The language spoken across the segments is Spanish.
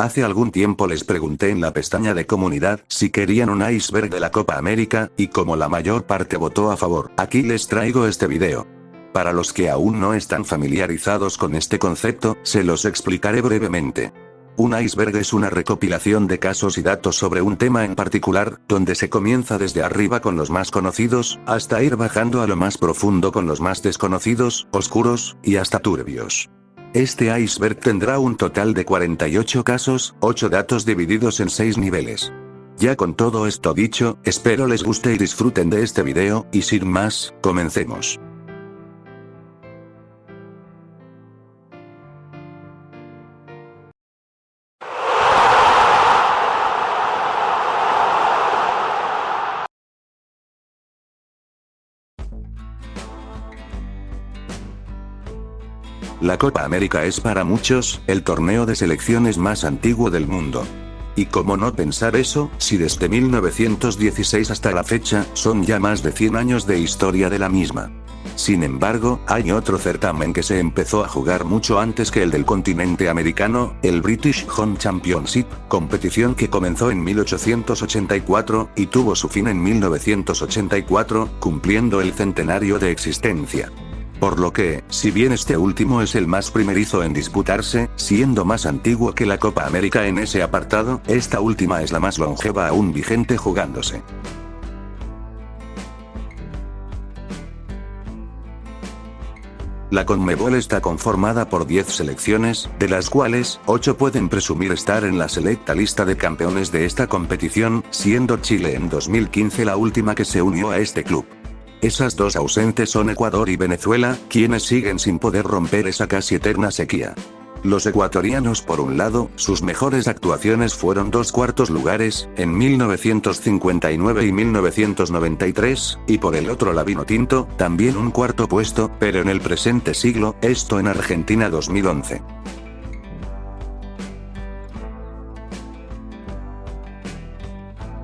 Hace algún tiempo les pregunté en la pestaña de comunidad si querían un iceberg de la Copa América, y como la mayor parte votó a favor, aquí les traigo este video. Para los que aún no están familiarizados con este concepto, se los explicaré brevemente. Un iceberg es una recopilación de casos y datos sobre un tema en particular, donde se comienza desde arriba con los más conocidos, hasta ir bajando a lo más profundo con los más desconocidos, oscuros, y hasta turbios. Este iceberg tendrá un total de 48 casos, 8 datos divididos en 6 niveles. Ya con todo esto dicho, espero les guste y disfruten de este video, y sin más, comencemos. La Copa América es para muchos, el torneo de selecciones más antiguo del mundo. Y cómo no pensar eso, si desde 1916 hasta la fecha, son ya más de 100 años de historia de la misma. Sin embargo, hay otro certamen que se empezó a jugar mucho antes que el del continente americano, el British Home Championship, competición que comenzó en 1884, y tuvo su fin en 1984, cumpliendo el centenario de existencia. Por lo que, si bien este último es el más primerizo en disputarse, siendo más antiguo que la Copa América en ese apartado, esta última es la más longeva aún vigente jugándose. La CONMEBOL está conformada por 10 selecciones, de las cuales, 8 pueden presumir estar en la selecta lista de campeones de esta competición, siendo Chile en 2015 la última que se unió a este club. Esas dos ausentes son Ecuador y Venezuela, quienes siguen sin poder romper esa casi eterna sequía. Los ecuatorianos por un lado, sus mejores actuaciones fueron 2 cuartos lugares, en 1959 y 1993, y por el otro la Vinotinto, también un cuarto puesto, pero en el presente siglo, esto en Argentina 2011.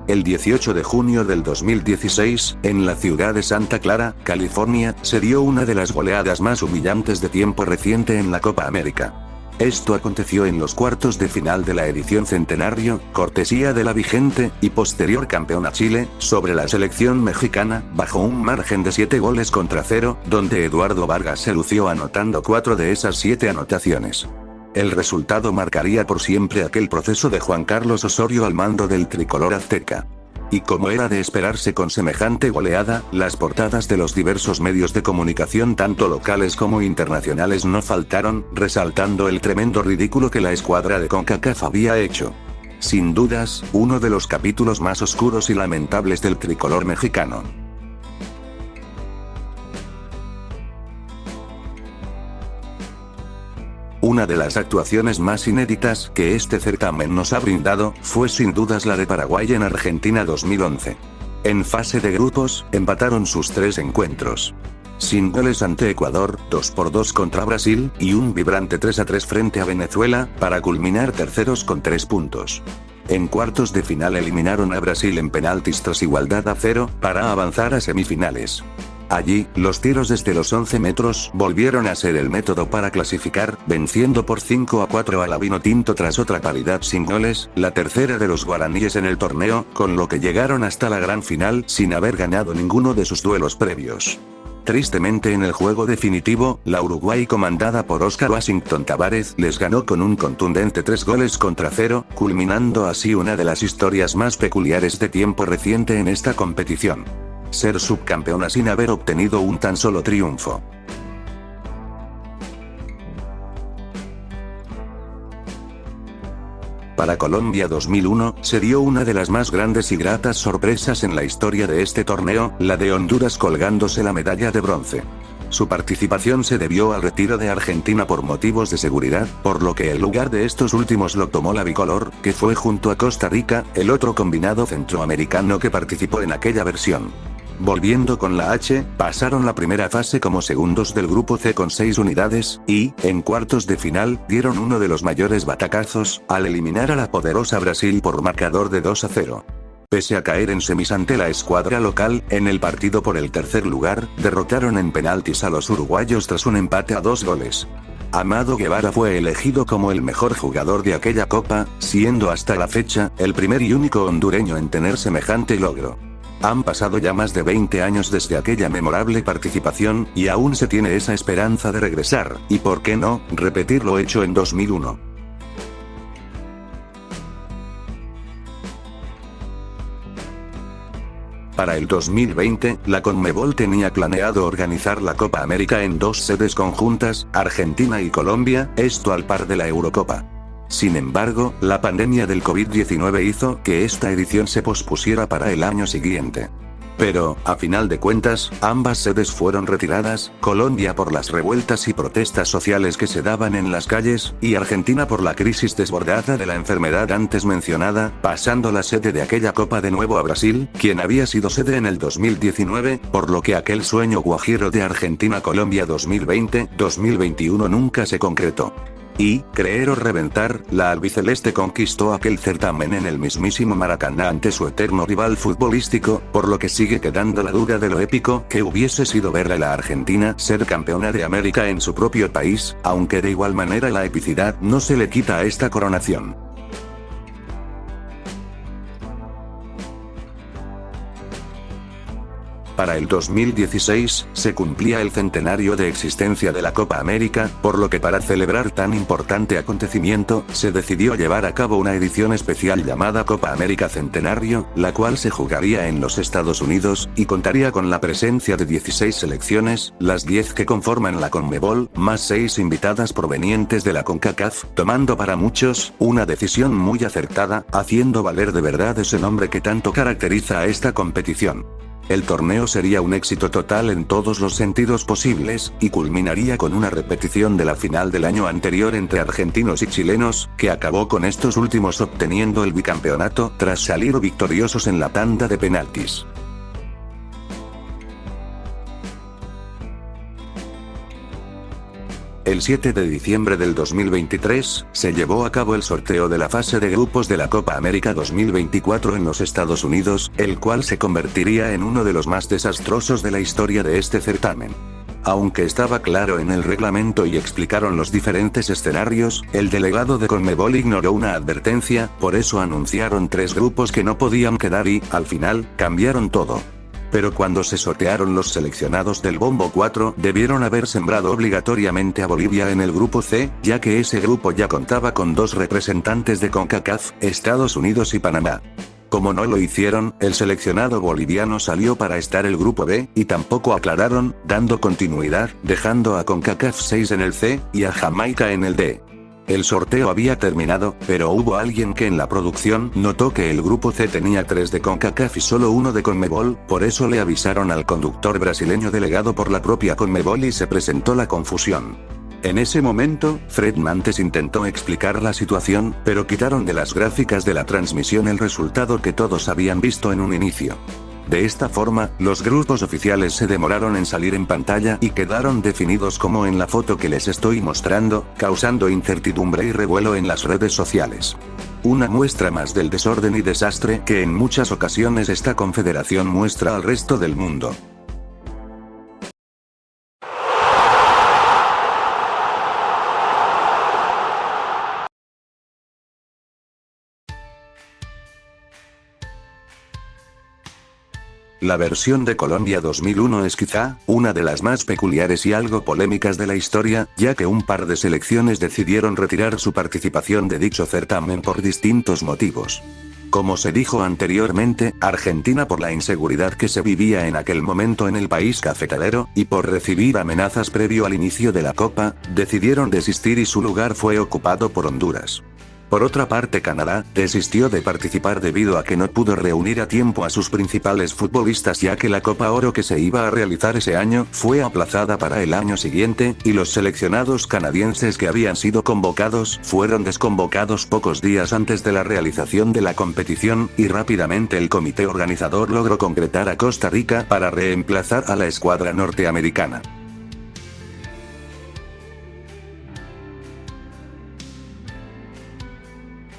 El 18 de junio del 2016, en la ciudad de Santa Clara, California, se dio una de las goleadas más humillantes de tiempo reciente en la Copa América. Esto aconteció en los cuartos de final de la edición centenario, cortesía de la vigente y posterior campeona Chile, sobre la selección mexicana, bajo un margen de 7-0, donde Eduardo Vargas se lució anotando 4 de esas 7 anotaciones. El resultado marcaría por siempre aquel proceso de Juan Carlos Osorio al mando del tricolor azteca. Y como era de esperarse con semejante goleada, las portadas de los diversos medios de comunicación tanto locales como internacionales no faltaron, resaltando el tremendo ridículo que la escuadra de CONCACAF había hecho. Sin dudas, uno de los capítulos más oscuros y lamentables del tricolor mexicano. Una de las actuaciones más inéditas que este certamen nos ha brindado, fue sin dudas la de Paraguay en Argentina 2011. En fase de grupos, empataron sus 3 encuentros. Sin goles ante Ecuador, 2-2 contra Brasil, y un vibrante 3-3 frente a Venezuela, para culminar terceros con 3 puntos. En cuartos de final eliminaron a Brasil en penaltis tras igualdad a 0, para avanzar a semifinales. Allí, los tiros desde los 11 metros volvieron a ser el método para clasificar, venciendo por 5-4 a la Vinotinto tras otra paridad sin goles, la tercera de los guaraníes en el torneo, con lo que llegaron hasta la gran final sin haber ganado ninguno de sus duelos previos. Tristemente en el juego definitivo, la Uruguay comandada por Oscar Washington Tabárez les ganó con un contundente 3-0, culminando así una de las historias más peculiares de tiempo reciente en esta competición. Ser subcampeona sin haber obtenido un tan solo triunfo. Para Colombia 2001, se dio una de las más grandes y gratas sorpresas en la historia de este torneo, la de Honduras colgándose la medalla de bronce. Su participación se debió al retiro de Argentina por motivos de seguridad, por lo que el lugar de estos últimos lo tomó la bicolor, que fue junto a Costa Rica, el otro combinado centroamericano que participó en aquella versión. Volviendo con la H, pasaron la primera fase como segundos del grupo C con 6 unidades, y, en cuartos de final, dieron uno de los mayores batacazos, al eliminar a la poderosa Brasil por marcador de 2-0. Pese a caer en semis ante la escuadra local, en el partido por el tercer lugar, derrotaron en penaltis a los uruguayos tras un empate a 2 goles. Amado Guevara fue elegido como el mejor jugador de aquella copa, siendo hasta la fecha, el primer y único hondureño en tener semejante logro. Han pasado ya más de 20 años desde aquella memorable participación, y aún se tiene esa esperanza de regresar, y por qué no, repetir lo hecho en 2001. Para el 2020, la Conmebol tenía planeado organizar la Copa América en 2 sedes conjuntas, Argentina y Colombia, esto al par de la Eurocopa. Sin embargo, la pandemia del COVID-19 hizo que esta edición se pospusiera para el año siguiente. Pero, a final de cuentas, ambas sedes fueron retiradas, Colombia por las revueltas y protestas sociales que se daban en las calles, y Argentina por la crisis desbordada de la enfermedad antes mencionada, pasando la sede de aquella copa de nuevo a Brasil, quien había sido sede en el 2019, por lo que aquel sueño guajiro de Argentina-Colombia 2020-2021 nunca se concretó. Y, creer o reventar, la albiceleste conquistó aquel certamen en el mismísimo Maracaná ante su eterno rival futbolístico, por lo que sigue quedando la duda de lo épico que hubiese sido ver a la Argentina ser campeona de América en su propio país, aunque de igual manera la epicidad no se le quita a esta coronación. Para el 2016, se cumplía el centenario de existencia de la Copa América, por lo que para celebrar tan importante acontecimiento, se decidió llevar a cabo una edición especial llamada Copa América Centenario, la cual se jugaría en los Estados Unidos, y contaría con la presencia de 16 selecciones, las 10 que conforman la Conmebol, más 6 invitadas provenientes de la CONCACAF, tomando para muchos, una decisión muy acertada, haciendo valer de verdad ese nombre que tanto caracteriza a esta competición. El torneo sería un éxito total en todos los sentidos posibles, y culminaría con una repetición de la final del año anterior entre argentinos y chilenos, que acabó con estos últimos obteniendo el bicampeonato tras salir victoriosos en la tanda de penaltis. El 7 de diciembre del 2023, se llevó a cabo el sorteo de la fase de grupos de la Copa América 2024 en los Estados Unidos, el cual se convertiría en uno de los más desastrosos de la historia de este certamen. Aunque estaba claro en el reglamento y explicaron los diferentes escenarios, el delegado de Conmebol ignoró una advertencia, por eso anunciaron 3 grupos que no podían quedar y, al final, cambiaron todo. Pero cuando se sortearon los seleccionados del Bombo 4, debieron haber sembrado obligatoriamente a Bolivia en el grupo C, ya que ese grupo ya contaba con 2 representantes de CONCACAF, Estados Unidos y Panamá. Como no lo hicieron, el seleccionado boliviano salió para estar el grupo B, y tampoco aclararon, dando continuidad, dejando a CONCACAF 6 en el C, y a Jamaica en el D. El sorteo había terminado, pero hubo alguien que en la producción notó que el grupo C tenía 3 de CONCACAF y solo 1 de Conmebol, por eso le avisaron al conductor brasileño delegado por la propia Conmebol y se presentó la confusión. En ese momento, Fred Mantes intentó explicar la situación, pero quitaron de las gráficas de la transmisión el resultado que todos habían visto en un inicio. De esta forma, los grupos oficiales se demoraron en salir en pantalla y quedaron definidos como en la foto que les estoy mostrando, causando incertidumbre y revuelo en las redes sociales. Una muestra más del desorden y desastre que en muchas ocasiones esta confederación muestra al resto del mundo. La versión de Colombia 2001 es quizá, una de las más peculiares y algo polémicas de la historia, ya que un par de selecciones decidieron retirar su participación de dicho certamen por distintos motivos. Como se dijo anteriormente, Argentina por la inseguridad que se vivía en aquel momento en el país cafetalero, y por recibir amenazas previo al inicio de la Copa, decidieron desistir y su lugar fue ocupado por Honduras. Por otra parte, Canadá desistió de participar debido a que no pudo reunir a tiempo a sus principales futbolistas, ya que la Copa Oro que se iba a realizar ese año fue aplazada para el año siguiente, y los seleccionados canadienses que habían sido convocados fueron desconvocados pocos días antes de la realización de la competición, y rápidamente el comité organizador logró concretar a Costa Rica para reemplazar a la escuadra norteamericana.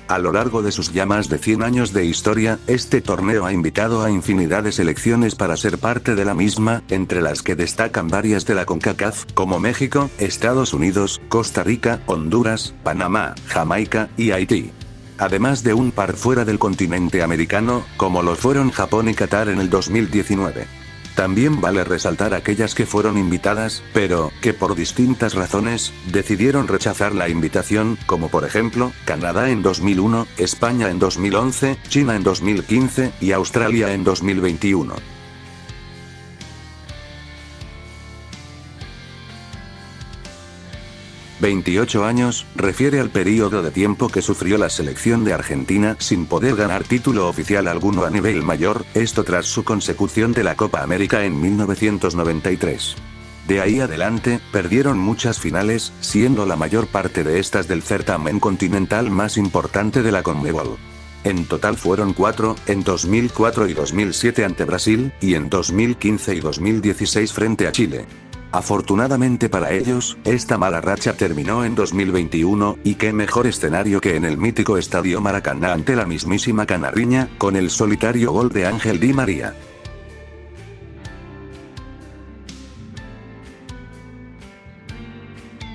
A lo largo de sus ya más de 100 años de historia, este torneo ha invitado a infinidad de selecciones para ser parte de la misma, entre las que destacan varias de la CONCACAF, como México, Estados Unidos, Costa Rica, Honduras, Panamá, Jamaica y Haití. Además de un par fuera del continente americano, como lo fueron Japón y Qatar en el 2019. También vale resaltar aquellas que fueron invitadas, pero, que por distintas razones, decidieron rechazar la invitación, como por ejemplo, Canadá en 2001, España en 2011, China en 2015, y Australia en 2021. «28 años», refiere al período de tiempo que sufrió la selección de Argentina sin poder ganar título oficial alguno a nivel mayor, esto tras su consecución de la Copa América en 1993. De ahí adelante, perdieron muchas finales, siendo la mayor parte de estas del certamen continental más importante de la CONMEBOL. En total fueron 4, en 2004 y 2007 ante Brasil, y en 2015 y 2016 frente a Chile. Afortunadamente para ellos, esta mala racha terminó en 2021, y qué mejor escenario que en el mítico Estadio Maracaná ante la mismísima Canariña, con el solitario gol de Ángel Di María.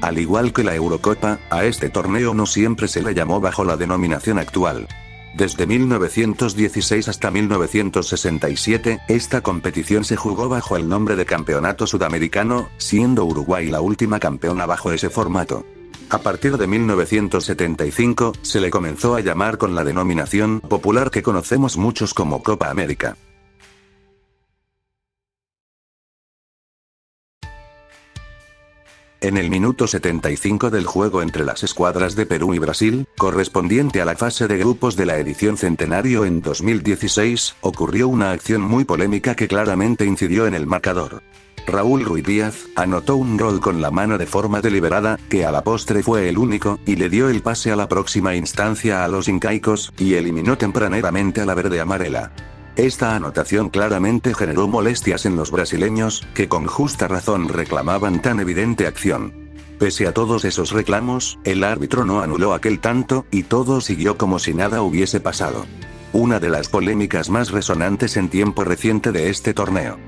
Al igual que la Eurocopa, a este torneo no siempre se le llamó bajo la denominación actual. Desde 1916 hasta 1967, esta competición se jugó bajo el nombre de Campeonato Sudamericano, siendo Uruguay la última campeona bajo ese formato. A partir de 1975, se le comenzó a llamar con la denominación popular que conocemos muchos como Copa América. En el minuto 75 del juego entre las escuadras de Perú y Brasil, correspondiente a la fase de grupos de la edición Centenario en 2016, ocurrió una acción muy polémica que claramente incidió en el marcador. Raúl Ruiz Díaz anotó un gol con la mano de forma deliberada, que a la postre fue el único, y le dio el pase a la próxima instancia a los incaicos, y eliminó tempraneramente a la verde amarela. Esta anotación claramente generó molestias en los brasileños, que con justa razón reclamaban tan evidente acción. Pese a todos esos reclamos, el árbitro no anuló aquel tanto, y todo siguió como si nada hubiese pasado. Una de las polémicas más resonantes en tiempo reciente de este torneo.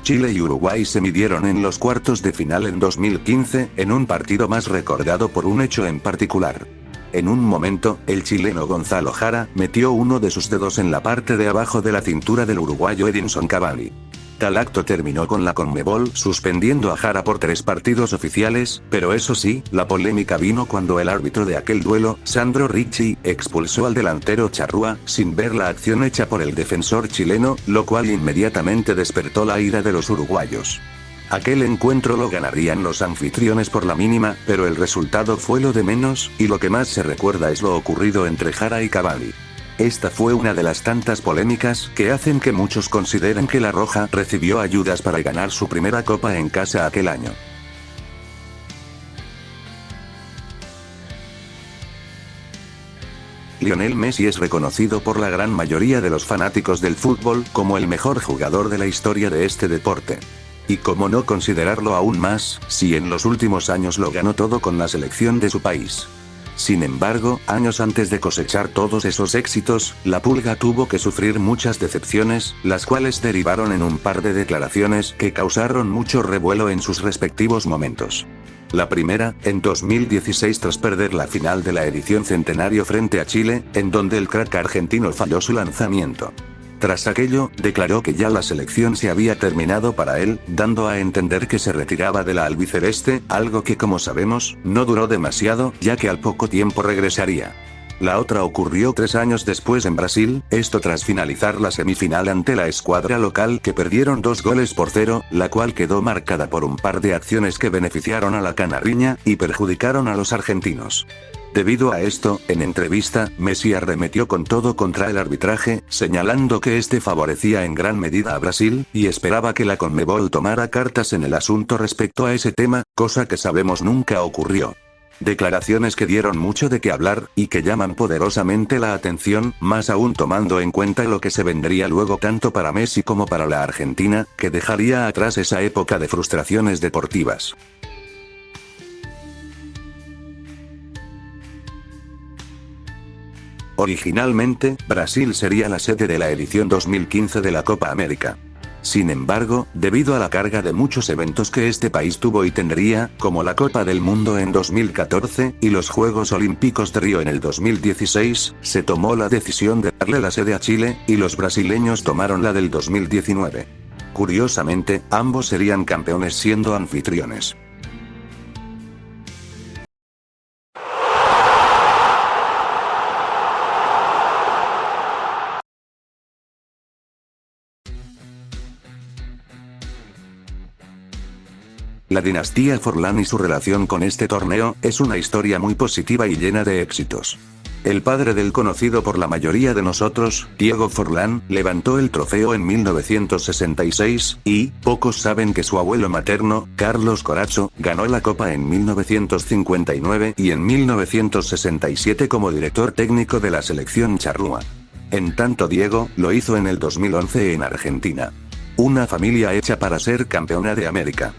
Chile y Uruguay se midieron en los cuartos de final en 2015, en un partido más recordado por un hecho en particular. En un momento, el chileno Gonzalo Jara metió uno de sus dedos en la parte de abajo de la cintura del uruguayo Edinson Cavani. Tal acto terminó con la CONMEBOL suspendiendo a Jara por 3 partidos oficiales, pero eso sí, la polémica vino cuando el árbitro de aquel duelo, Sandro Ricci, expulsó al delantero Charrúa, sin ver la acción hecha por el defensor chileno, lo cual inmediatamente despertó la ira de los uruguayos. Aquel encuentro lo ganarían los anfitriones por la mínima, pero el resultado fue lo de menos, y lo que más se recuerda es lo ocurrido entre Jara y Cavani. Esta fue una de las tantas polémicas que hacen que muchos consideren que La Roja recibió ayudas para ganar su primera copa en casa aquel año. Lionel Messi es reconocido por la gran mayoría de los fanáticos del fútbol como el mejor jugador de la historia de este deporte. Y cómo no considerarlo aún más, si en los últimos años lo ganó todo con la selección de su país. Sin embargo, años antes de cosechar todos esos éxitos, la Pulga tuvo que sufrir muchas decepciones, las cuales derivaron en un par de declaraciones que causaron mucho revuelo en sus respectivos momentos. La primera, en 2016 tras perder la final de la edición Centenario frente a Chile, en donde el crack argentino falló su lanzamiento. Tras aquello, declaró que ya la selección se había terminado para él, dando a entender que se retiraba de la albiceleste, algo que como sabemos, no duró demasiado, ya que al poco tiempo regresaría. La otra ocurrió 3 años después en Brasil, esto tras finalizar la semifinal ante la escuadra local que perdieron 2-0, la cual quedó marcada por un par de acciones que beneficiaron a la canariña, y perjudicaron a los argentinos. Debido a esto, en entrevista, Messi arremetió con todo contra el arbitraje, señalando que este favorecía en gran medida a Brasil, y esperaba que la CONMEBOL tomara cartas en el asunto respecto a ese tema, cosa que sabemos nunca ocurrió. Declaraciones que dieron mucho de qué hablar, y que llaman poderosamente la atención, más aún tomando en cuenta lo que se vendría luego tanto para Messi como para la Argentina, que dejaría atrás esa época de frustraciones deportivas. Originalmente, Brasil sería la sede de la edición 2015 de la Copa América. Sin embargo, debido a la carga de muchos eventos que este país tuvo y tendría, como la Copa del Mundo en 2014, y los Juegos Olímpicos de Río en el 2016, se tomó la decisión de darle la sede a Chile, y los brasileños tomaron la del 2019. Curiosamente, ambos serían campeones siendo anfitriones. La dinastía Forlán y su relación con este torneo, es una historia muy positiva y llena de éxitos. El padre del conocido por la mayoría de nosotros, Diego Forlán, levantó el trofeo en 1966, y, pocos saben que su abuelo materno, Carlos Corazzo, ganó la copa en 1959 y en 1967 como director técnico de la selección charrúa. En tanto Diego, lo hizo en el 2011 en Argentina. Una familia hecha para ser campeona de América.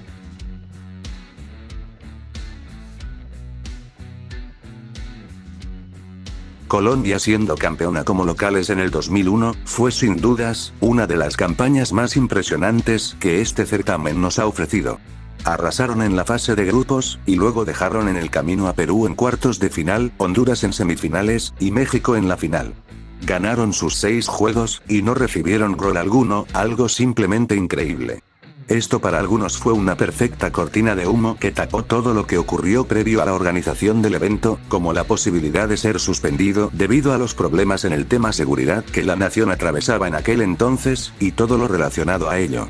Colombia siendo campeona como locales en el 2001, fue sin dudas, una de las campañas más impresionantes que este certamen nos ha ofrecido. Arrasaron en la fase de grupos, y luego dejaron en el camino a Perú en cuartos de final, Honduras en semifinales, y México en la final. Ganaron sus 6 juegos, y no recibieron gol alguno, algo simplemente increíble. Esto para algunos fue una perfecta cortina de humo que tapó todo lo que ocurrió previo a la organización del evento, como la posibilidad de ser suspendido debido a los problemas en el tema seguridad que la nación atravesaba en aquel entonces, y todo lo relacionado a ello.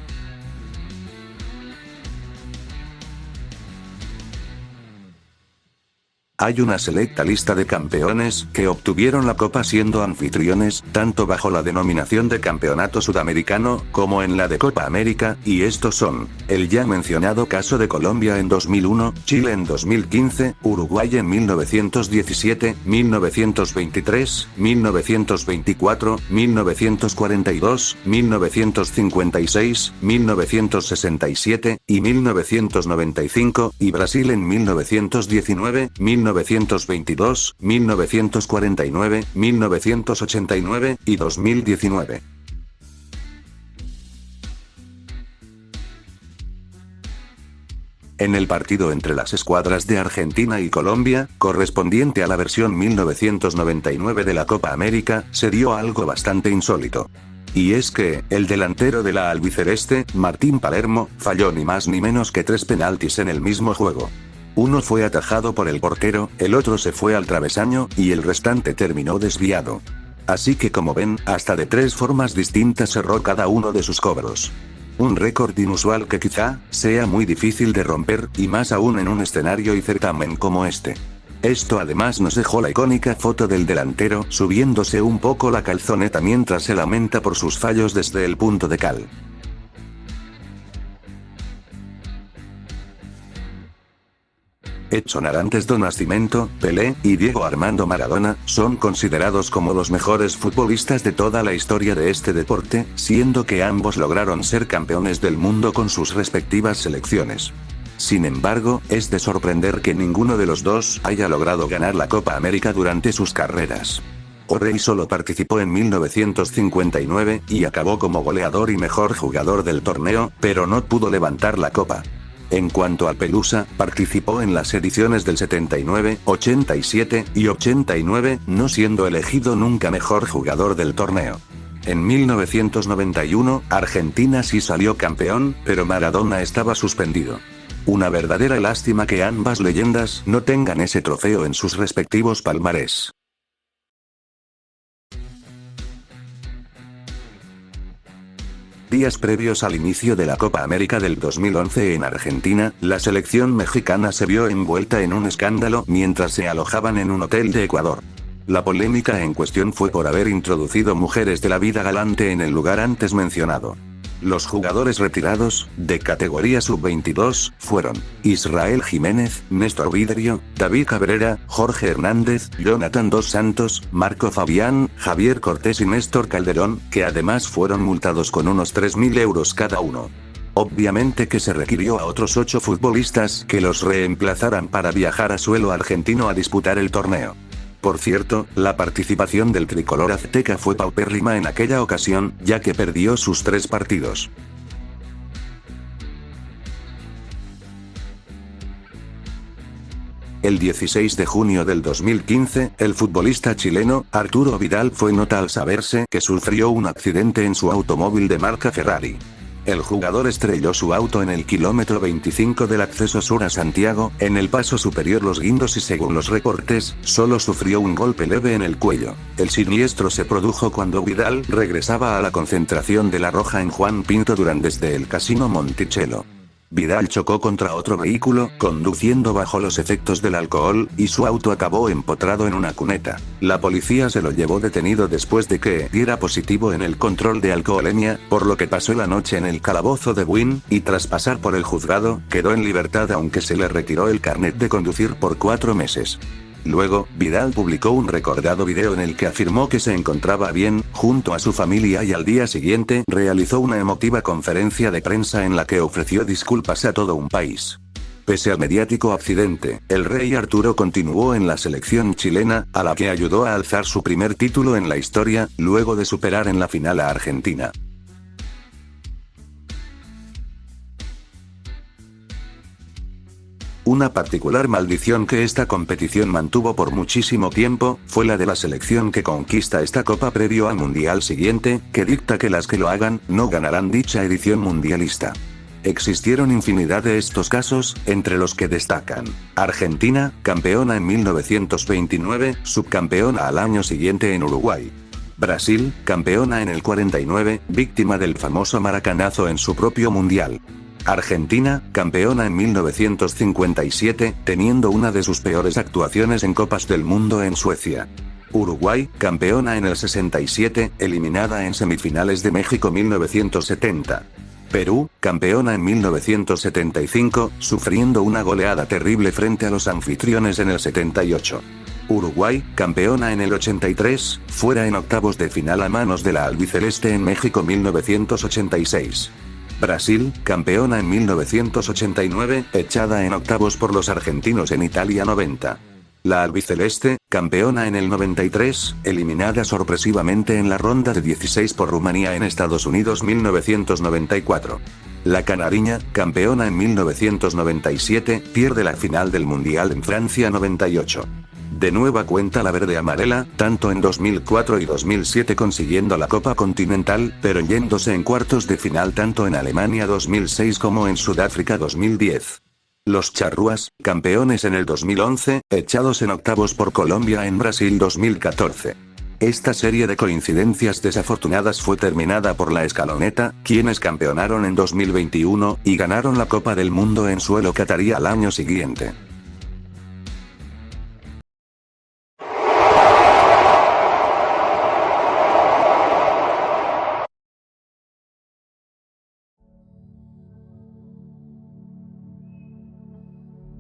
Hay una selecta lista de campeones que obtuvieron la copa siendo anfitriones, tanto bajo la denominación de Campeonato Sudamericano, como en la de Copa América, y estos son, el ya mencionado caso de Colombia en 2001, Chile en 2015, Uruguay en 1917, 1923, 1924, 1942, 1956, 1967, y 1995, y Brasil en 1919, 1922, 1949, 1989, y 2019. En el partido entre las escuadras de Argentina y Colombia, correspondiente a la versión 1999 de la Copa América, se dio algo bastante insólito. Y es que, el delantero de la albiceleste, Martín Palermo, falló ni más ni menos que 3 penaltis en el mismo juego. Uno fue atajado por el portero, el otro se fue al travesaño, y el restante terminó desviado. Así que como ven, hasta de 3 formas distintas cerró cada uno de sus cobros. Un récord inusual que quizá, sea muy difícil de romper, y más aún en un escenario y certamen como este. Esto además nos dejó la icónica foto del delantero subiéndose un poco la calzoneta mientras se lamenta por sus fallos desde el punto de cal. Edson Arantes do Nascimento, Pelé, y Diego Armando Maradona, son considerados como los mejores futbolistas de toda la historia de este deporte, siendo que ambos lograron ser campeones del mundo con sus respectivas selecciones. Sin embargo, es de sorprender que ninguno de los dos haya logrado ganar la Copa América durante sus carreras. O'Reilly solo participó en 1959, y acabó como goleador y mejor jugador del torneo, pero no pudo levantar la copa. En cuanto a Pelusa, participó en las ediciones del 79, 87 y 89, no siendo elegido nunca mejor jugador del torneo. En 1991, Argentina sí salió campeón, pero Maradona estaba suspendido. Una verdadera lástima que ambas leyendas no tengan ese trofeo en sus respectivos palmarés. Días previos al inicio de la Copa América del 2011 en Argentina, la selección mexicana se vio envuelta en un escándalo mientras se alojaban en un hotel de Ecuador. La polémica en cuestión fue por haber introducido mujeres de la vida galante en el lugar antes mencionado. Los jugadores retirados, de categoría sub-22, fueron Israel Jiménez, Néstor Vidrio, David Cabrera, Jorge Hernández, Jonathan Dos Santos, Marco Fabián, Javier Cortés y Néstor Calderón, que además fueron multados con unos 3.000 euros cada uno. Obviamente que se requirió a otros 8 futbolistas que los reemplazaran para viajar a suelo argentino a disputar el torneo. Por cierto, la participación del tricolor azteca fue paupérrima en aquella ocasión, ya que perdió sus 3 partidos. El 16 de junio del 2015, el futbolista chileno, Arturo Vidal fue nota al saberse que sufrió un accidente en su automóvil de marca Ferrari. El jugador estrelló su auto en el kilómetro 25 del acceso sur a Santiago, en el paso superior Los Guindos y según los reportes, solo sufrió un golpe leve en el cuello. El siniestro se produjo cuando Vidal regresaba a la concentración de La Roja en Juan Pinto Durán desde el Casino Monticello. Vidal chocó contra otro vehículo, conduciendo bajo los efectos del alcohol, y su auto acabó empotrado en una cuneta. La policía se lo llevó detenido después de que diera positivo en el control de alcoholemia, por lo que pasó la noche en el calabozo de Buin, y tras pasar por el juzgado, quedó en libertad aunque se le retiró el carnet de conducir por 4 meses. Luego, Vidal publicó un recordado video en el que afirmó que se encontraba bien, junto a su familia y al día siguiente, realizó una emotiva conferencia de prensa en la que ofreció disculpas a todo un país. Pese al mediático accidente, el rey Arturo continuó en la selección chilena, a la que ayudó a alzar su primer título en la historia, luego de superar en la final a Argentina. Una particular maldición que esta competición mantuvo por muchísimo tiempo, fue la de la selección que conquista esta copa previo al mundial siguiente, que dicta que las que lo hagan, no ganarán dicha edición mundialista. Existieron infinidad de estos casos, entre los que destacan: Argentina, campeona en 1929, subcampeona al año siguiente en Uruguay. Brasil, campeona en el 49, víctima del famoso maracanazo en su propio mundial. Argentina, campeona en 1957, teniendo una de sus peores actuaciones en Copas del Mundo en Suecia. Uruguay, campeona en el 67, eliminada en semifinales de México 1970. Perú, campeona en 1975, sufriendo una goleada terrible frente a los anfitriones en el 78. Uruguay, campeona en el 83, fuera en octavos de final a manos de la albiceleste en México 1986. Brasil, campeona en 1989, echada en octavos por los argentinos en Italia 90. La albiceleste, campeona en el 93, eliminada sorpresivamente en la ronda de 16 por Rumanía en Estados Unidos 1994. La canariña, campeona en 1997, pierde la final del Mundial en Francia 98. De nueva cuenta la verde amarela, tanto en 2004 y 2007 consiguiendo la Copa Continental, pero yéndose en cuartos de final tanto en Alemania 2006 como en Sudáfrica 2010. Los charrúas, campeones en el 2011, echados en octavos por Colombia en Brasil 2014. Esta serie de coincidencias desafortunadas fue terminada por la escaloneta, quienes campeonaron en 2021, y ganaron la Copa del Mundo en suelo catarí al año siguiente.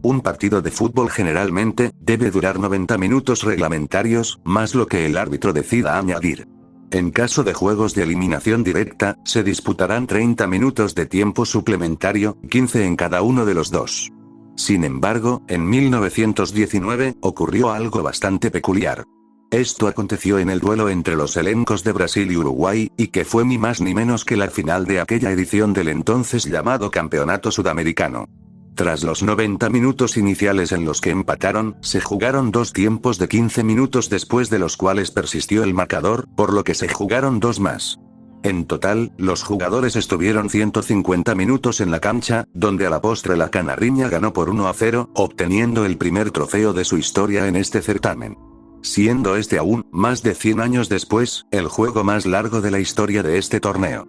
Un partido de fútbol generalmente, debe durar 90 minutos reglamentarios, más lo que el árbitro decida añadir. En caso de juegos de eliminación directa, se disputarán 30 minutos de tiempo suplementario, 15 en cada uno de los dos. Sin embargo, en 1919, ocurrió algo bastante peculiar. Esto aconteció en el duelo entre los elencos de Brasil y Uruguay, y que fue ni más ni menos que la final de aquella edición del entonces llamado Campeonato Sudamericano. Tras los 90 minutos iniciales en los que empataron, se jugaron 2 tiempos de 15 minutos después de los cuales persistió el marcador, por lo que se jugaron 2 más. En total, los jugadores estuvieron 150 minutos en la cancha, donde a la postre la canariña ganó por 1-0, obteniendo el primer trofeo de su historia en este certamen. Siendo este aún, más de 100 años después, el juego más largo de la historia de este torneo.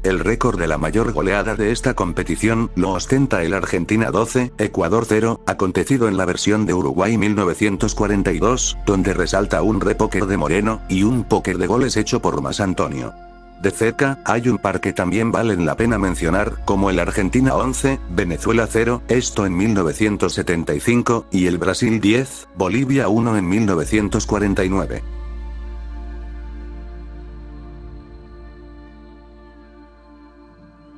El récord de la mayor goleada de esta competición lo ostenta el Argentina 12, Ecuador 0, acontecido en la versión de Uruguay 1942, donde resalta un repóquer de Moreno, y un póquer de goles hecho por Mas Antonio. De cerca, hay un par que también valen la pena mencionar, como el Argentina 11, Venezuela 0, esto en 1975, y el Brasil 10, Bolivia 1 en 1949.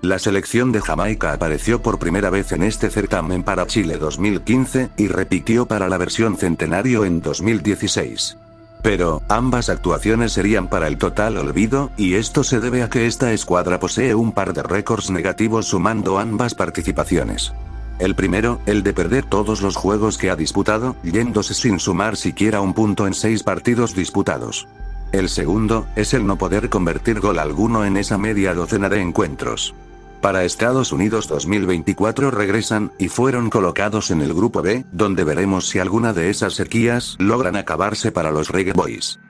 La selección de Jamaica apareció por primera vez en este certamen para Chile 2015, y repitió para la versión centenario en 2016. Pero, ambas actuaciones serían para el total olvido, y esto se debe a que esta escuadra posee un par de récords negativos sumando ambas participaciones. El primero, el de perder todos los juegos que ha disputado, yéndose sin sumar siquiera un punto en 6 partidos disputados. El segundo, es el no poder convertir gol alguno en esa media docena de encuentros. Para Estados Unidos 2024 regresan, y fueron colocados en el grupo B, donde veremos si alguna de esas sequías logran acabarse para los Reggae Boys.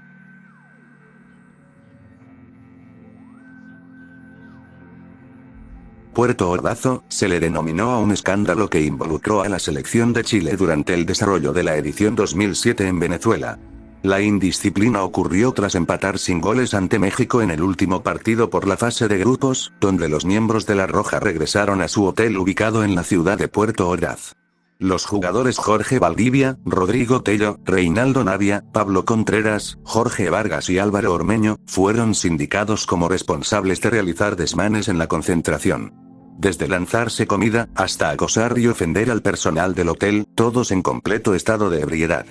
Puerto Ordazo, se le denominó a un escándalo que involucró a la selección de Chile durante el desarrollo de la edición 2007 en Venezuela. La indisciplina ocurrió tras empatar sin goles ante México en el último partido por la fase de grupos, donde los miembros de La Roja regresaron a su hotel ubicado en la ciudad de Puerto Ordaz. Los jugadores Jorge Valdivia, Rodrigo Tello, Reinaldo Navia, Pablo Contreras, Jorge Vargas y Álvaro Ormeño, fueron sindicados como responsables de realizar desmanes en la concentración. Desde lanzarse comida, hasta acosar y ofender al personal del hotel, todos en completo estado de ebriedad.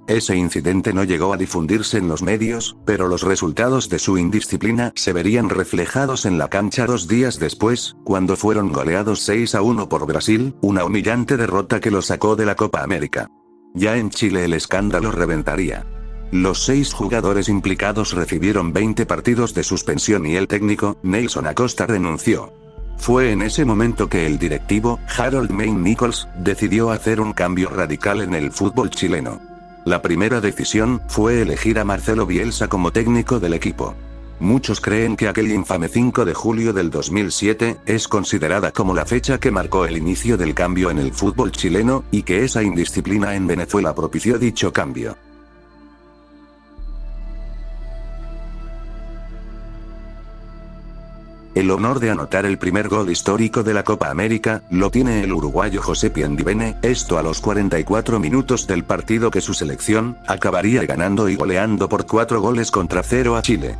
Ese incidente no llegó a difundirse en los medios, pero los resultados de su indisciplina se verían reflejados en la cancha 2 días después, cuando fueron goleados 6-1 por Brasil, una humillante derrota que los sacó de la Copa América. Ya en Chile el escándalo reventaría. Los 6 jugadores implicados recibieron 20 partidos de suspensión y el técnico, Nelson Acosta, renunció. Fue en ese momento que el directivo, Harold Mayne Nichols, decidió hacer un cambio radical en el fútbol chileno. La primera decisión fue elegir a Marcelo Bielsa como técnico del equipo. Muchos creen que aquel infame 5 de julio del 2007 es considerada como la fecha que marcó el inicio del cambio en el fútbol chileno, y que esa indisciplina en Venezuela propició dicho cambio. El honor de anotar el primer gol histórico de la Copa América, lo tiene el uruguayo José Piendivene, esto a los 44 minutos del partido que su selección acabaría ganando y goleando por 4-0 a Chile.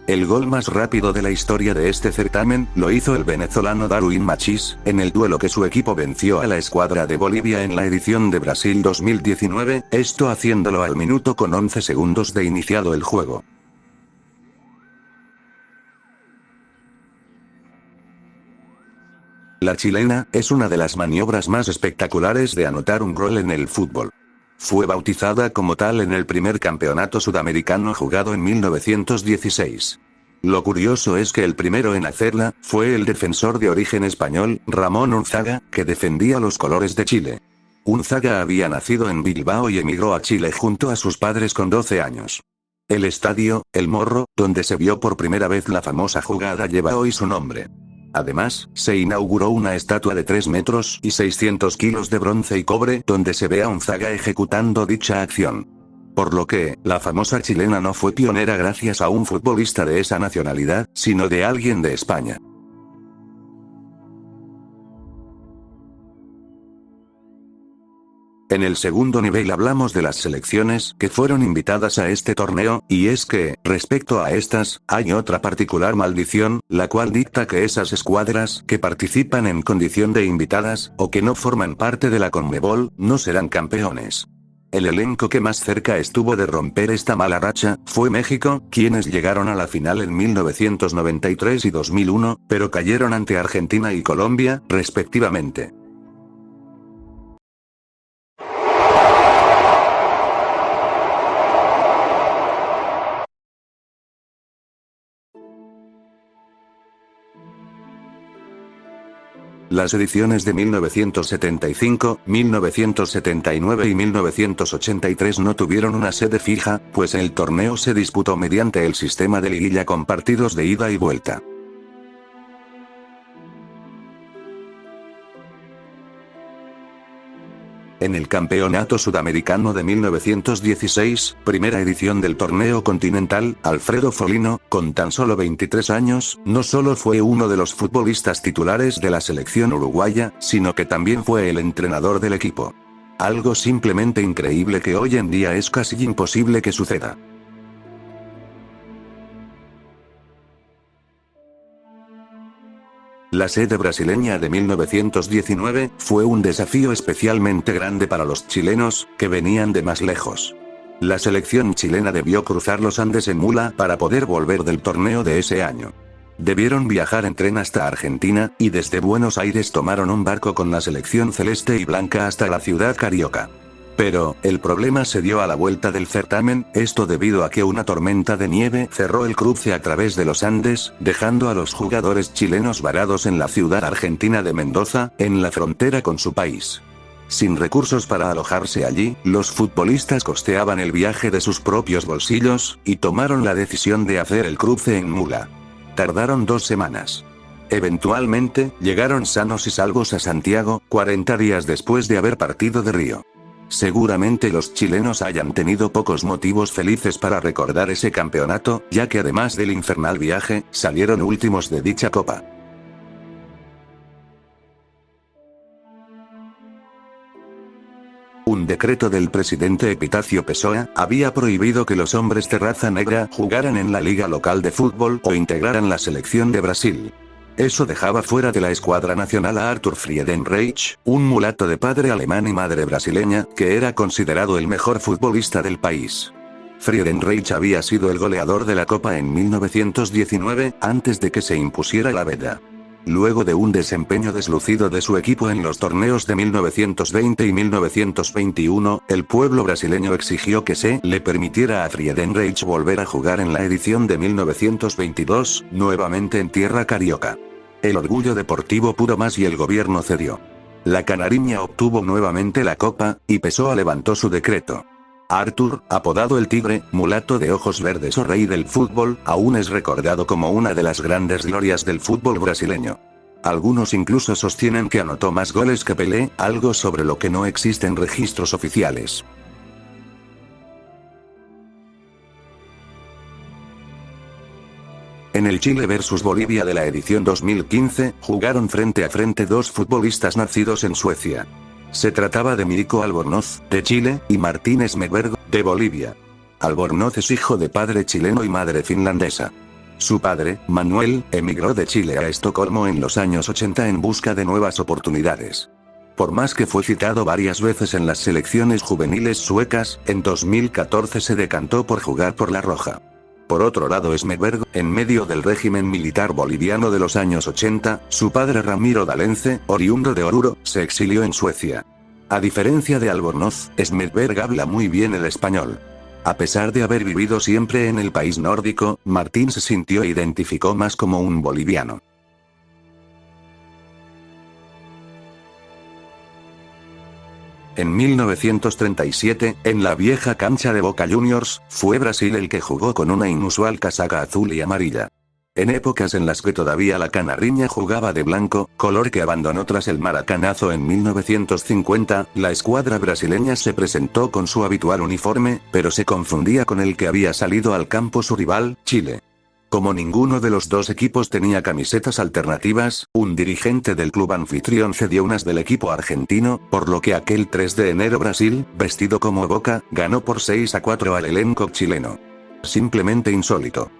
El gol más rápido de la historia de este certamen, lo hizo el venezolano Darwin Machís, en el duelo que su equipo venció a la escuadra de Bolivia en la edición de Brasil 2019, esto haciéndolo al minuto con 11 segundos de iniciado el juego. La chilena, es una de las maniobras más espectaculares de anotar un gol en el fútbol. Fue bautizada como tal en el primer campeonato sudamericano jugado en 1916. Lo curioso es que el primero en hacerla, fue el defensor de origen español, Ramón Unzaga, que defendía los colores de Chile. Unzaga había nacido en Bilbao y emigró a Chile junto a sus padres con 12 años. El estadio, El Morro, donde se vio por primera vez la famosa jugada lleva hoy su nombre. Además, se inauguró una estatua de 3 metros y 600 kilos de bronce y cobre, donde se ve a Unzaga ejecutando dicha acción. Por lo que, la famosa chilena no fue pionera gracias a un futbolista de esa nacionalidad, sino de alguien de España. En el segundo nivel hablamos de las selecciones que fueron invitadas a este torneo, y es que, respecto a estas, hay otra particular maldición, la cual dicta que esas escuadras que participan en condición de invitadas, o que no forman parte de la CONMEBOL, no serán campeones. El elenco que más cerca estuvo de romper esta mala racha, fue México, quienes llegaron a la final en 1993 y 2001, pero cayeron ante Argentina y Colombia, respectivamente. Las ediciones de 1975, 1979 y 1983 no tuvieron una sede fija, pues el torneo se disputó mediante el sistema de liguilla con partidos de ida y vuelta. En el Campeonato Sudamericano de 1916, primera edición del torneo continental, Alfredo Folino, con tan solo 23 años, no solo fue uno de los futbolistas titulares de la selección uruguaya, sino que también fue el entrenador del equipo. Algo simplemente increíble que hoy en día es casi imposible que suceda. La sede brasileña de 1919 fue un desafío especialmente grande para los chilenos, que venían de más lejos. La selección chilena debió cruzar los Andes en mula para poder volver del torneo de ese año. Debieron viajar en tren hasta Argentina, y desde Buenos Aires tomaron un barco con la selección celeste y blanca hasta la ciudad carioca. Pero, el problema se dio a la vuelta del certamen, esto debido a que una tormenta de nieve cerró el cruce a través de los Andes, dejando a los jugadores chilenos varados en la ciudad argentina de Mendoza, en la frontera con su país. Sin recursos para alojarse allí, los futbolistas costeaban el viaje de sus propios bolsillos, y tomaron la decisión de hacer el cruce en mula. Tardaron 2 semanas. Eventualmente, llegaron sanos y salvos a Santiago, 40 días después de haber partido de Río. Seguramente los chilenos hayan tenido pocos motivos felices para recordar ese campeonato, ya que además del infernal viaje, salieron últimos de dicha copa. Un decreto del presidente Epitacio Pessoa había prohibido que los hombres de raza negra jugaran en la liga local de fútbol o integraran la selección de Brasil. Eso dejaba fuera de la escuadra nacional a Arthur Friedenreich, un mulato de padre alemán y madre brasileña, que era considerado el mejor futbolista del país. Friedenreich había sido el goleador de la Copa en 1919, antes de que se impusiera la veda. Luego de un desempeño deslucido de su equipo en los torneos de 1920 y 1921, el pueblo brasileño exigió que se le permitiera a Friedenreich volver a jugar en la edición de 1922, nuevamente en tierra carioca. El orgullo deportivo pudo más y el gobierno cedió. La Canariña obtuvo nuevamente la copa, y Pessoa levantó su decreto. Arthur, apodado el Tigre, mulato de ojos verdes o rey del fútbol, aún es recordado como una de las grandes glorias del fútbol brasileño. Algunos incluso sostienen que anotó más goles que Pelé, algo sobre lo que no existen registros oficiales. En el Chile vs Bolivia de la edición 2015, jugaron frente a frente 2 futbolistas nacidos en Suecia. Se trataba de Mirko Albornoz, de Chile, y Martín Smedberg, de Bolivia. Albornoz es hijo de padre chileno y madre finlandesa. Su padre, Manuel, emigró de Chile a Estocolmo en los años 80 en busca de nuevas oportunidades. Por más que fue citado varias veces en las selecciones juveniles suecas, en 2014 se decantó por jugar por La Roja. Por otro lado, Smedberg, en medio del régimen militar boliviano de los años 80, su padre Ramiro D'Alence, oriundo de Oruro, se exilió en Suecia. A diferencia de Albornoz, Smedberg habla muy bien el español. A pesar de haber vivido siempre en el país nórdico, Martín se sintió e identificó más como un boliviano. En 1937, en la vieja cancha de Boca Juniors, fue Brasil el que jugó con una inusual casaca azul y amarilla. En épocas en las que todavía la Canariña jugaba de blanco, color que abandonó tras el maracanazo en 1950, la escuadra brasileña se presentó con su habitual uniforme, pero se confundía con el que había salido al campo su rival, Chile. Como ninguno de los dos equipos tenía camisetas alternativas, un dirigente del club anfitrión cedió unas del equipo argentino, por lo que aquel 3 de enero Brasil, vestido como Boca, ganó por 6-4 al elenco chileno. Simplemente insólito.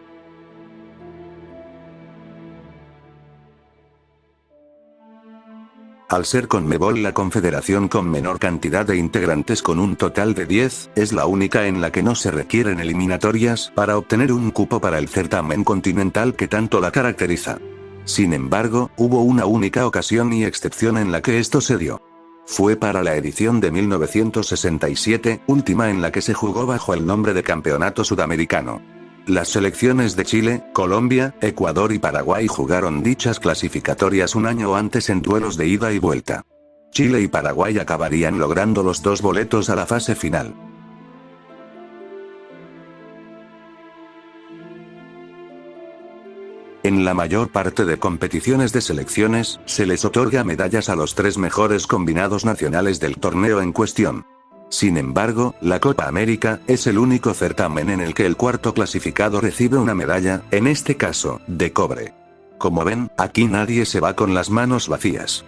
Al ser CONMEBOL la confederación con menor cantidad de integrantes con un total de 10, es la única en la que no se requieren eliminatorias para obtener un cupo para el certamen continental que tanto la caracteriza. Sin embargo, hubo una única ocasión y excepción en la que esto se dio. Fue para la edición de 1967, última en la que se jugó bajo el nombre de Campeonato Sudamericano. Las selecciones de Chile, Colombia, Ecuador y Paraguay jugaron dichas clasificatorias un año antes en duelos de ida y vuelta. Chile y Paraguay acabarían logrando los 2 boletos a la fase final. En la mayor parte de competiciones de selecciones, se les otorga medallas a los 3 mejores combinados nacionales del torneo en cuestión. Sin embargo, la Copa América es el único certamen en el que el cuarto clasificado recibe una medalla, en este caso, de cobre. Como ven, aquí nadie se va con las manos vacías.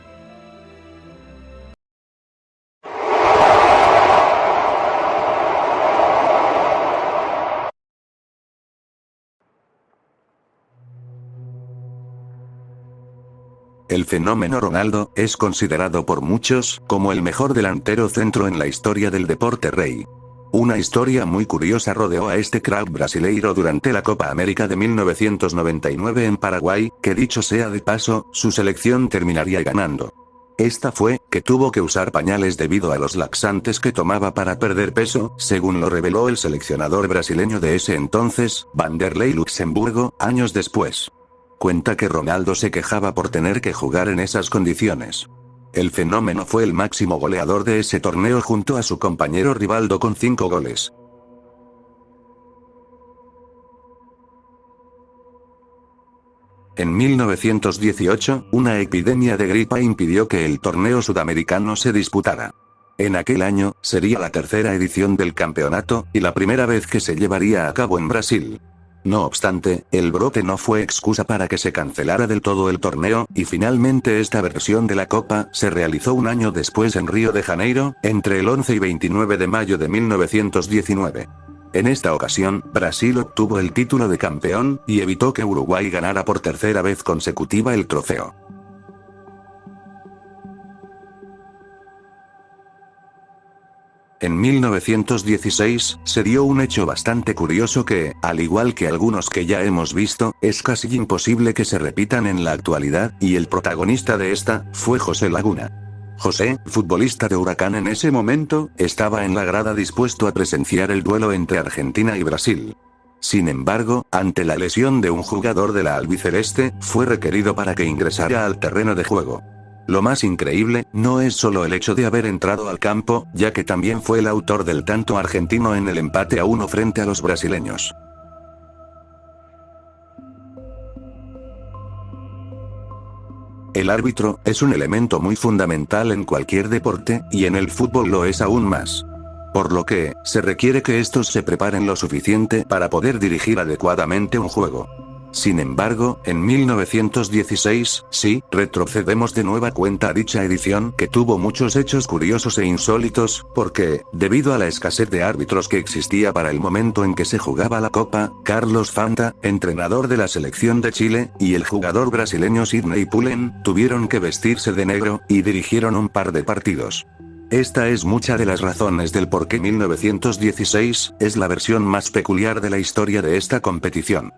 El fenómeno Ronaldo es considerado por muchos como el mejor delantero centro en la historia del deporte rey. Una historia muy curiosa rodeó a este crack brasileiro durante la Copa América de 1999 en Paraguay, que dicho sea de paso, su selección terminaría ganando. Esta fue, que tuvo que usar pañales debido a los laxantes que tomaba para perder peso, según lo reveló el seleccionador brasileño de ese entonces, Vanderlei Luxemburgo, años después. Cuenta que Ronaldo se quejaba por tener que jugar en esas condiciones. El fenómeno fue el máximo goleador de ese torneo junto a su compañero Rivaldo con 5 goles. En 1918, una epidemia de gripa impidió que el torneo sudamericano se disputara. En aquel año, sería la tercera edición del campeonato, y la primera vez que se llevaría a cabo en Brasil. No obstante, el brote no fue excusa para que se cancelara del todo el torneo, y finalmente esta versión de la Copa se realizó un año después en Río de Janeiro, entre el 11 y 29 de mayo de 1919. En esta ocasión, Brasil obtuvo el título de campeón, y evitó que Uruguay ganara por tercera vez consecutiva el trofeo. En 1916, se dio un hecho bastante curioso que, al igual que algunos que ya hemos visto, es casi imposible que se repitan en la actualidad, y el protagonista de esta, fue José Laguna. José, futbolista de Huracán en ese momento, estaba en la grada dispuesto a presenciar el duelo entre Argentina y Brasil. Sin embargo, ante la lesión de un jugador de la albiceleste, fue requerido para que ingresara al terreno de juego. Lo más increíble, no es solo el hecho de haber entrado al campo, ya que también fue el autor del tanto argentino en el empate a 1 frente a los brasileños. El árbitro es un elemento muy fundamental en cualquier deporte, y en el fútbol lo es aún más. Por lo que, se requiere que estos se preparen lo suficiente para poder dirigir adecuadamente un juego. Sin embargo, en 1916, sí, retrocedemos de nueva cuenta a dicha edición que tuvo muchos hechos curiosos e insólitos, porque, debido a la escasez de árbitros que existía para el momento en que se jugaba la Copa, Carlos Fanta, entrenador de la selección de Chile, y el jugador brasileño Sidney Pullen, tuvieron que vestirse de negro, y dirigieron un par de partidos. Esta es mucha de las razones del por qué 1916 es la versión más peculiar de la historia de esta competición.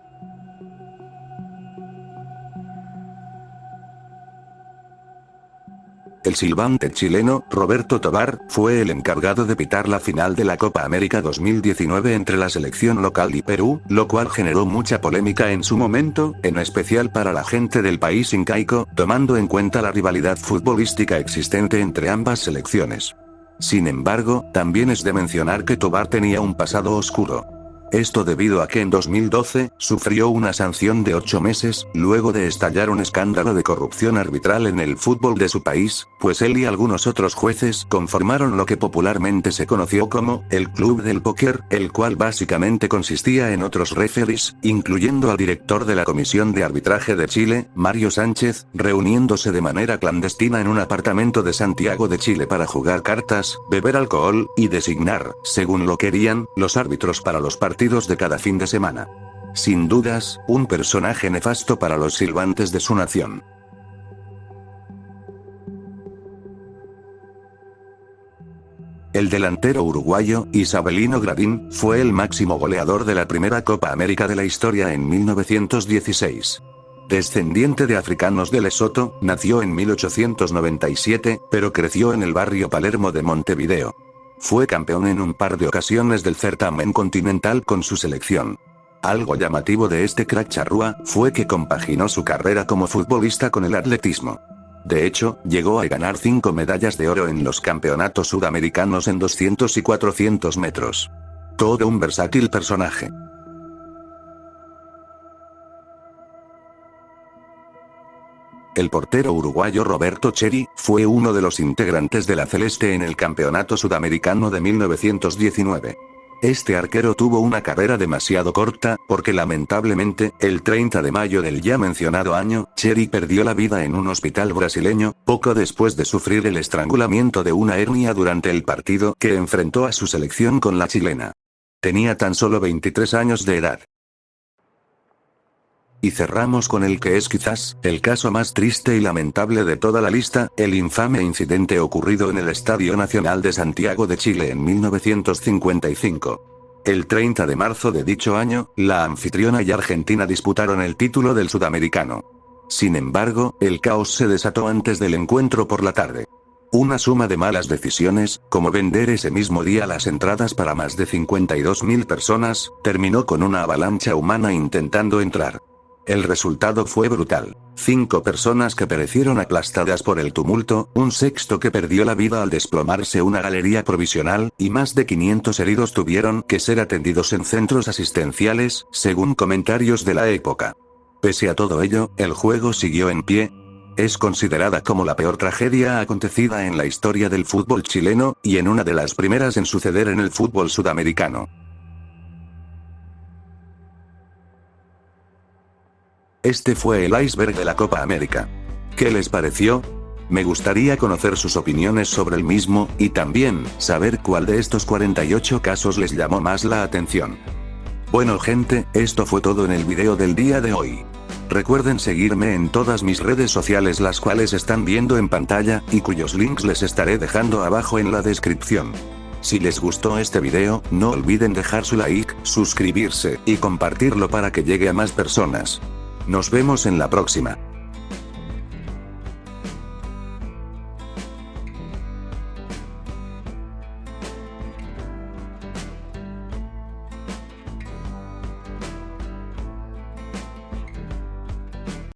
El silbante chileno, Roberto Tobar, fue el encargado de pitar la final de la Copa América 2019 entre la selección local y Perú, lo cual generó mucha polémica en su momento, en especial para la gente del país incaico, tomando en cuenta la rivalidad futbolística existente entre ambas selecciones. Sin embargo, también es de mencionar que Tobar tenía un pasado oscuro. Esto debido a que en 2012, sufrió una sanción de 8 meses, luego de estallar un escándalo de corrupción arbitral en el fútbol de su país, pues él y algunos otros jueces conformaron lo que popularmente se conoció como, el Club del Póker, el cual básicamente consistía en otros referees, incluyendo al director de la Comisión de Arbitraje de Chile, Mario Sánchez, reuniéndose de manera clandestina en un apartamento de Santiago de Chile para jugar cartas, beber alcohol, y designar, según lo querían, los árbitros para los partidos de cada fin de semana. Sin dudas, un personaje nefasto para los silbantes de su nación. El delantero uruguayo, Isabelino Gradín, fue el máximo goleador de la primera Copa América de la historia en 1916. Descendiente de africanos de Lesoto, nació en 1897, pero creció en el barrio Palermo de Montevideo. Fue campeón en un par de ocasiones del certamen continental con su selección. Algo llamativo de este crack charrúa, fue que compaginó su carrera como futbolista con el atletismo. De hecho, llegó a ganar 5 medallas de oro en los campeonatos sudamericanos en 200 y 400 metros. Todo un versátil personaje. El portero uruguayo Roberto Cheri, fue uno de los integrantes de la Celeste en el Campeonato Sudamericano de 1919. Este arquero tuvo una carrera demasiado corta, porque lamentablemente, el 30 de mayo del ya mencionado año, Cheri perdió la vida en un hospital brasileño, poco después de sufrir el estrangulamiento de una hernia durante el partido que enfrentó a su selección con la chilena. Tenía tan solo 23 años de edad. Y cerramos con el que es quizás, el caso más triste y lamentable de toda la lista, el infame incidente ocurrido en el Estadio Nacional de Santiago de Chile en 1955. El 30 de marzo de dicho año, la anfitriona y Argentina disputaron el título del Sudamericano. Sin embargo, el caos se desató antes del encuentro por la tarde. Una suma de malas decisiones, como vender ese mismo día las entradas para más de 52.000 personas, terminó con una avalancha humana intentando entrar. El resultado fue brutal. 5 personas que perecieron aplastadas por el tumulto, un sexto que perdió la vida al desplomarse una galería provisional, y más de 500 heridos tuvieron que ser atendidos en centros asistenciales, según comentarios de la época. Pese a todo ello, el juego siguió en pie. Es considerada como la peor tragedia acontecida en la historia del fútbol chileno, y en una de las primeras en suceder en el fútbol sudamericano. Este fue el iceberg de la Copa América. ¿Qué les pareció? Me gustaría conocer sus opiniones sobre el mismo, y también, saber cuál de estos 48 casos les llamó más la atención. Bueno gente, esto fue todo en el video del día de hoy. Recuerden seguirme en todas mis redes sociales, las cuales están viendo en pantalla, y cuyos links les estaré dejando abajo en la descripción. Si les gustó este video, no olviden dejar su like, suscribirse, y compartirlo para que llegue a más personas. Nos vemos en la próxima.